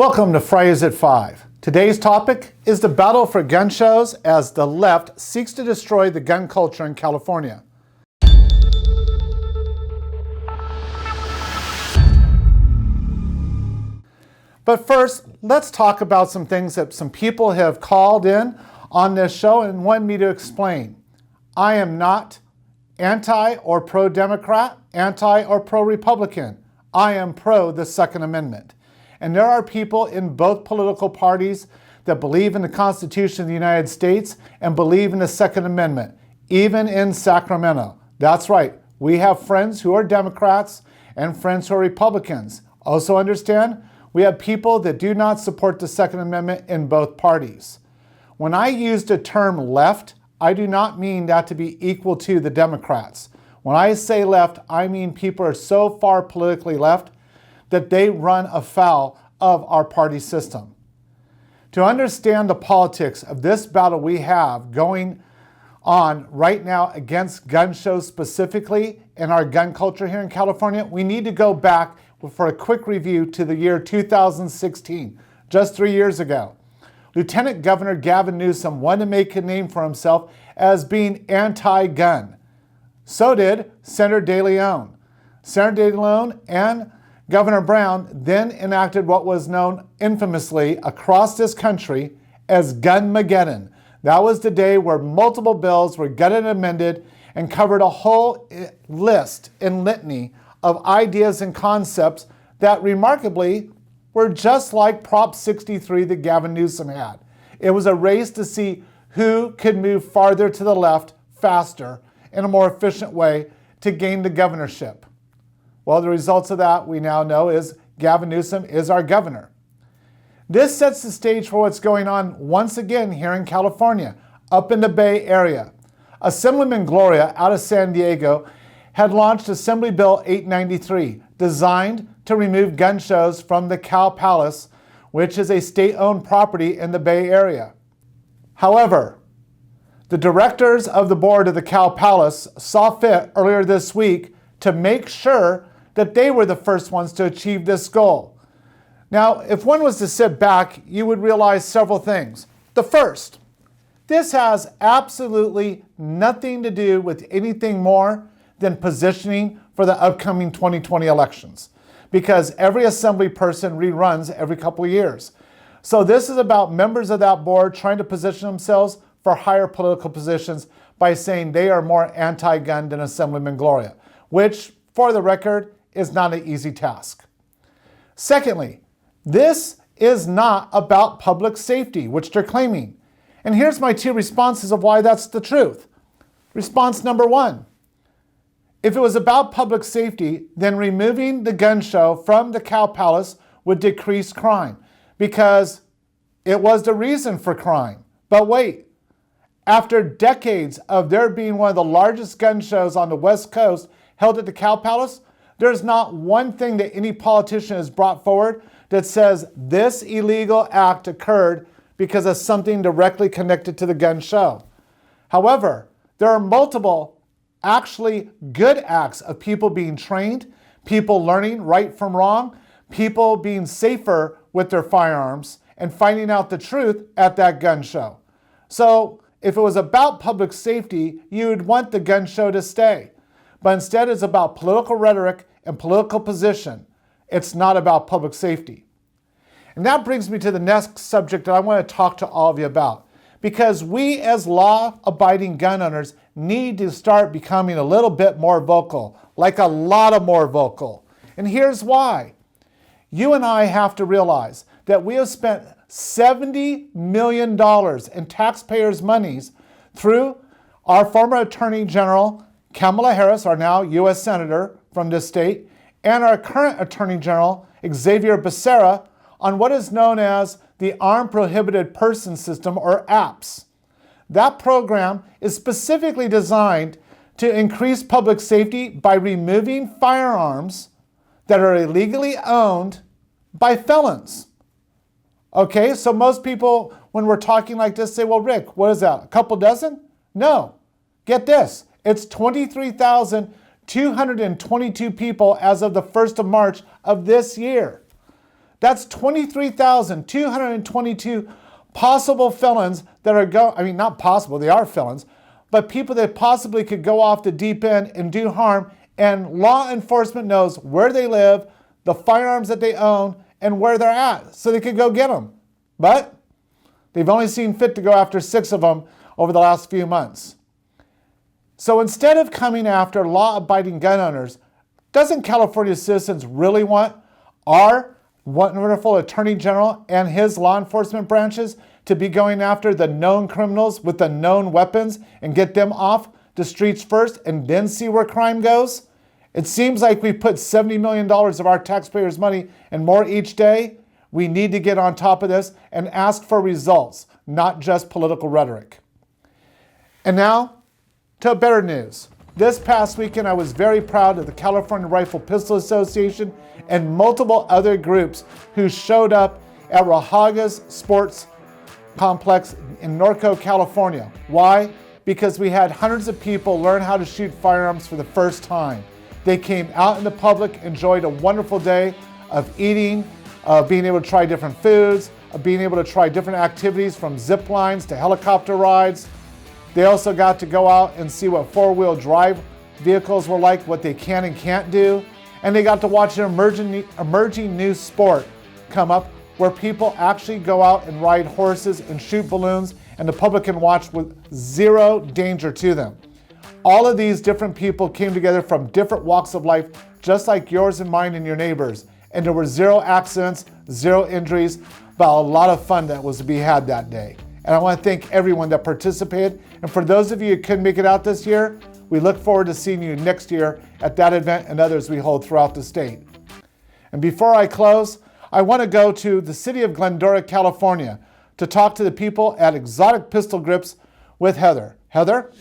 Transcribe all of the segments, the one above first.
Welcome to Fridays at 5. Today's topic is the battle for gun shows as the left seeks to destroy the gun culture in California. But first, let's talk about some things that some people have called in on this show and want me to explain. I am not anti or pro-Democrat, anti or pro-Republican. I am pro the Second Amendment. And there are people in both political parties that believe in the Constitution of the United States and believe in the Second Amendment, even in Sacramento. That's right. We have friends who are Democrats and friends who are Republicans. Also understand, we have people that do not support the Second Amendment in both parties. When I use the term left, I do not mean that to be equal to the Democrats. When I say left, I mean people are so far politically left that they run afoul of our party system. To understand the politics of this battle we have going on right now against gun shows specifically in our gun culture here in California, we need to go back for a quick review to the year 2016, just 3 years ago. Lieutenant Governor Gavin Newsom wanted to make a name for himself as being anti-gun. So did Senator De Leon. Senator De Leon and Governor Brown then enacted what was known infamously across this country as Gunmageddon. That was the day where multiple bills were gutted and amended and covered a whole list and litany of ideas and concepts that remarkably were just like Prop 63 that Gavin Newsom had. It was a race to see who could move farther to the left faster in a more efficient way to gain the governorship. Well, the results of that we now know is Gavin Newsom is our governor. This sets the stage for what's going on once again here in California, up in the Bay Area. Assemblyman Gloria out of San Diego had launched Assembly Bill 893, designed to remove gun shows from the Cal Palace, which is a state-owned property in the Bay Area. However, the directors of the board of the Cal Palace saw fit earlier this week to make sure that they were the first ones to achieve this goal. Now, if one was to sit back, you would realize several things. The first, this has absolutely nothing to do with anything more than positioning for the upcoming 2020 elections, because every assembly person reruns every couple of years. So this is about members of that board trying to position themselves for higher political positions by saying they are more anti-gun than Assemblyman Gloria, which, for the record, is not an easy task. Secondly, this is not about public safety, which they're claiming. And here's my two responses of why that's the truth. Response number one, if it was about public safety, then removing the gun show from the Cal Palace would decrease crime because it was the reason for crime. But wait, after decades of there being one of the largest gun shows on the West Coast held at the Cal Palace, there's not one thing that any politician has brought forward that says this illegal act occurred because of something directly connected to the gun show. However, there are multiple actually good acts of people being trained, people learning right from wrong, people being safer with their firearms and finding out the truth at that gun show. So if it was about public safety, you would want the gun show to stay. But instead it's about political rhetoric and political position. It's not about public safety. And that brings me to the next subject that I want to talk to all of you about. Because we as law-abiding gun owners need to start becoming a little bit more vocal, like a lot of more vocal. And here's why. You and I have to realize that we have spent $70 million in taxpayers' monies through our former Attorney General, Kamala Harris, our now U.S. Senator from this state, and our current Attorney General, Xavier Becerra, on what is known as the Armed Prohibited Person System, or APS. That program is specifically designed to increase public safety by removing firearms that are illegally owned by felons. Okay, so most people, when we're talking like this, say, well, Rick, what is that, a couple dozen? No, get this, it's 23,222 people as of the 1st of March of this year. That's 23,222 possible felons that are not possible, they are felons, but people that possibly could go off the deep end and do harm, and law enforcement knows where they live, the firearms that they own, and where they're at, so they could go get them. But they've only seen fit to go after 6 of them over the last few months. So instead of coming after law-abiding gun owners, doesn't California citizens really want our wonderful Attorney General and his law enforcement branches to be going after the known criminals with the known weapons and get them off the streets first and then see where crime goes? It seems like we put $70 million of our taxpayers' money and more each day. We need to get on top of this and ask for results, not just political rhetoric. And now to better news. This past weekend, I was very proud of the California Rifle Pistol Association and multiple other groups who showed up at Rahaga's Sports Complex in Norco, California. Why? Because we had hundreds of people learn how to shoot firearms for the first time. They came out in the public, enjoyed a wonderful day of eating, being able to try different foods, being able to try different activities from zip lines to helicopter rides. They also got to go out and see what four-wheel drive vehicles were like, what they can and can't do. And they got to watch an emerging new sport come up where people actually go out and ride horses and shoot balloons, and the public can watch with zero danger to them. All of these different people came together from different walks of life, just like yours and mine and your neighbors. And there were 0 accidents, 0 injuries, but a lot of fun that was to be had that day. And I want to thank everyone that participated. And for those of you who couldn't make it out this year, we look forward to seeing you next year at that event and others we hold throughout the state. And before I close, I want to go to the city of Glendora, California, to talk to the people at Exotic Pistol Grips with Heather. Heather?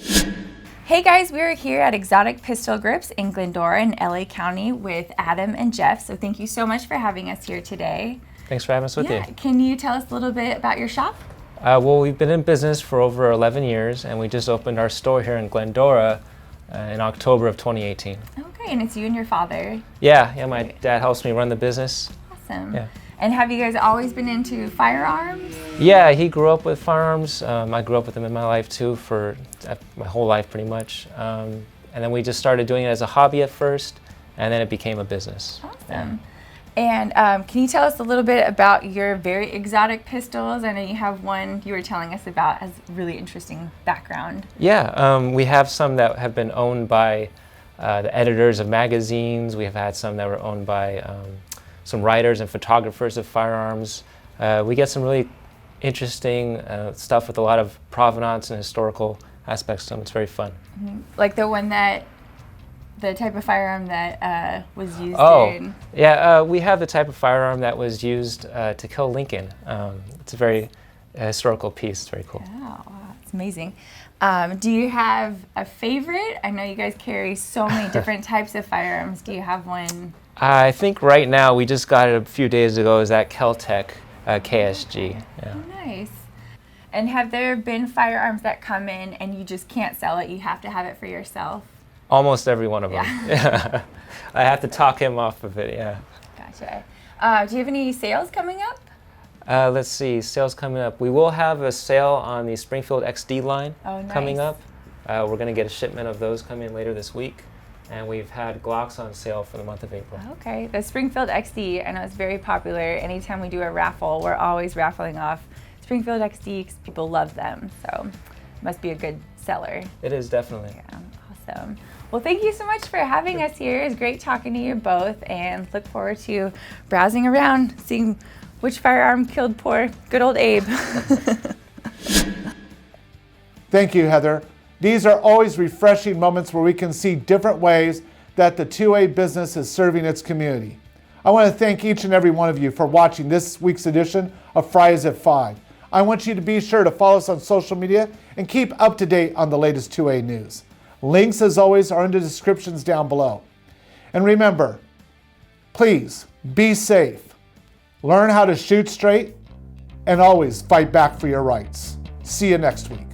Hey guys, we're here at Exotic Pistol Grips in Glendora in LA County with Adam and Jeff. So thank you so much for having us here today. Thanks for having us with you. Can you tell us a little bit about your shop? Well, we've been in business for over 11 years, and we just opened our store here in Glendora in October of 2018. Okay, and it's you and your father? Yeah, my dad helps me run the business. Awesome. Yeah. And have you guys always been into firearms? Yeah, he grew up with firearms. I grew up with them in my life too for my whole life pretty much. And then we just started doing it as a hobby at first, and then it became a business. Awesome. Yeah. And can you tell us a little bit about your very exotic pistols? I know you have one you were telling us about, has really interesting background. Yeah, we have some that have been owned by the editors of magazines. We have had some that were owned by some writers and photographers of firearms. We get some really interesting stuff with a lot of provenance and historical aspects to them. It's very fun. Mm-hmm. Like the type of firearm that was used in? Yeah, we have the type of firearm that was used to kill Lincoln. It's a very historical piece. It's very cool. Wow, it's amazing. Do you have a favorite? I know you guys carry so many different types of firearms. Do you have one? I think right now, we just got it a few days ago, is that Kel-Tec KSG. Yeah. Oh, nice. And have there been firearms that come in and you just can't sell it, you have to have it for yourself? Almost every one of them. Yeah. I have to talk him off of it, yeah. Gotcha. Do you have any sales coming up? Let's see, sales coming up. We will have a sale on the Springfield XD line coming up. We're going to get a shipment of those coming in later this week. And we've had Glocks on sale for the month of April. Okay, the Springfield XD, I know it's very popular. Anytime we do a raffle, we're always raffling off Springfield XD because people love them. So it must be a good seller. It is, definitely. Yeah, awesome. Well, thank you so much for having us here. It's great talking to you both, and look forward to browsing around, seeing which firearm killed poor good old Abe. Thank you, Heather. These are always refreshing moments where we can see different ways that the 2A business is serving its community. I want to thank each and every one of you for watching this week's edition of Fridays at 5. I want you to be sure to follow us on social media and keep up to date on the latest 2A news. Links, as always, are in the descriptions down below. And remember, please be safe, learn how to shoot straight, and always fight back for your rights. See you next week.